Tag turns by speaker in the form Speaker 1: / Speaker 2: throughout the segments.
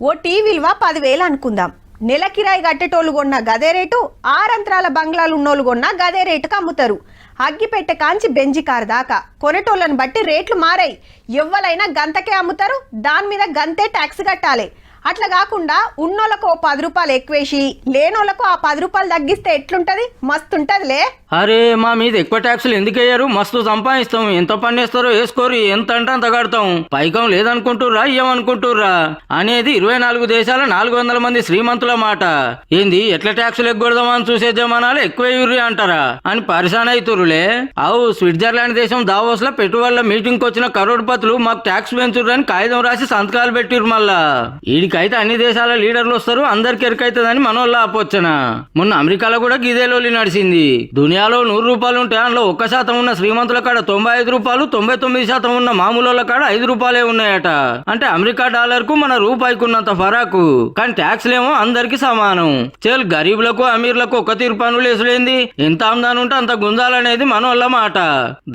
Speaker 1: O T విలువ 10,000 అనుకుందాం. నెల కిరాయి కట్టేటోళ్ళు కొన్న గదే రేటు, ఆరంత్రాల బంగ్లాలు ఉన్నోళ్ళు కొన్న గదే రేటుకు అమ్ముతారు. అగ్గిపెట్టె కాంచి బెంజి కారు దాకా కొనేటోళ్ళని బట్టి రేట్లు మారాయి. ఎవ్వలైనా గంతకే అమ్ముతారు, దాని మీద గంతే ట్యాక్స్ కట్టాలి. అట్లా కాకుండా ఉన్నోళ్ళకు 10 రూపాయలు ఎక్కువేసి లేనోళ్ళకు ఆ 10 రూపాయలు తగ్గిస్తే ఎట్లుంటది? మస్తుంటదిలే.
Speaker 2: అరే మా మీద ఎక్కువ ట్యాక్సులు ఎందుకు వేయరు? మస్తు సంపాదిస్తాం, ఎంత పన్నేస్తారో వేసుకోరు, ఎంత అంటే అంత కడతాం, పైకం లేదనుకుంటుర్రా ఇయ్యమనుకుంటుర్రా అనేది 24 దేశాల 400 మంది శ్రీమంతుల మాట. ఏంది ఎట్లా ట్యాక్సులు ఎగ్గొడదామని చూసే జమానాలు ఎక్కువ యూరి అంటారా అని పరిశాన్ అవుతురులే. అవు స్విట్జర్లాండ్ దేశం దావోస్ లో పెట్టుబడుల మీటింగ్ వచ్చిన కరోడ్పతులు మాకు ట్యాక్స్ పెంచుర్రని కాగితం రాసి సంతకాలు పెట్టిరు. మళ్ళా ఈడికైతే అన్ని దేశాల లీడర్లు వస్తారు, అందరికి ఎరకైతుందని మనోళ్ళ ఆపోచ్చన. మొన్న అమెరికాలో కూడా గిదేలోలి నడిచింది. దునియాలో 100 రూపాయలు ఉంటే అందులో 1% ఉన్న శ్రీమంతుల కాడ 95 రూపాయలు, 99% ఉన్న మామూలు కాడ 5 రూపాయలే ఉన్నాయట. అంటే అమెరికా డాలర్ కు మన రూపాయికి ఉన్నంత ఫరాకు. కానీ ట్యాక్స్లేమో అందరికి సమానం. చెల్ గరీబులకు అమీర్లకు ఒక తీరు పనులు వేసులేంది, ఎంత ఆమ్దాని ఉంటే అంత గుంజాలనేది మనోళ్ళ మాట.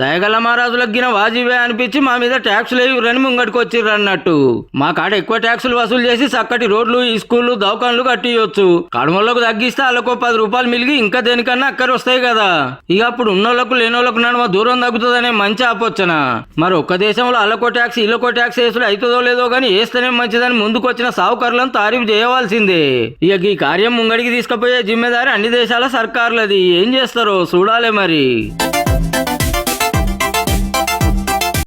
Speaker 2: దయగల మహారాజులకు గిన వాజిబే అనిపించి మా మీద ట్యాక్సులు వేయరని ముంగడికి వచ్చిర్రు అన్నట్టు. మా కాడ ఎక్కువ ట్యాక్సులు వసూలు చేసి చక్కటి రోడ్లు, స్కూళ్లు, దవాఖాన్లు కట్టియొచ్చు. కడమలకు తగ్గిస్తే వాళ్ళకు 10 రూపాయలు మిలిగి ఇంకా దేనికన్నా అక్కర వస్తాయి కదా. ఇక అప్పుడు ఉన్నోళ్లకు లేనోళ్లకు నడుమ దూరం తగ్గుతుందనే మంచి ఆపోచ్చన. మరి ఒక్క దేశంలో అల్లకో ట్యాక్స్ ఇళ్ళకో ట్యాక్స్ వేసుడు అవుతుందో లేదో గానీ వేస్తేనే మంచిదని ముందుకు వచ్చిన సావుకారులను తారీఫ్ చేయవలసిందే. ఇక ఈ కార్యం ముంగడికి తీసుకుపోయే జిమ్మెదారి అన్ని దేశాల సర్కార్లది. ఏం చేస్తారో చూడాలి మరి.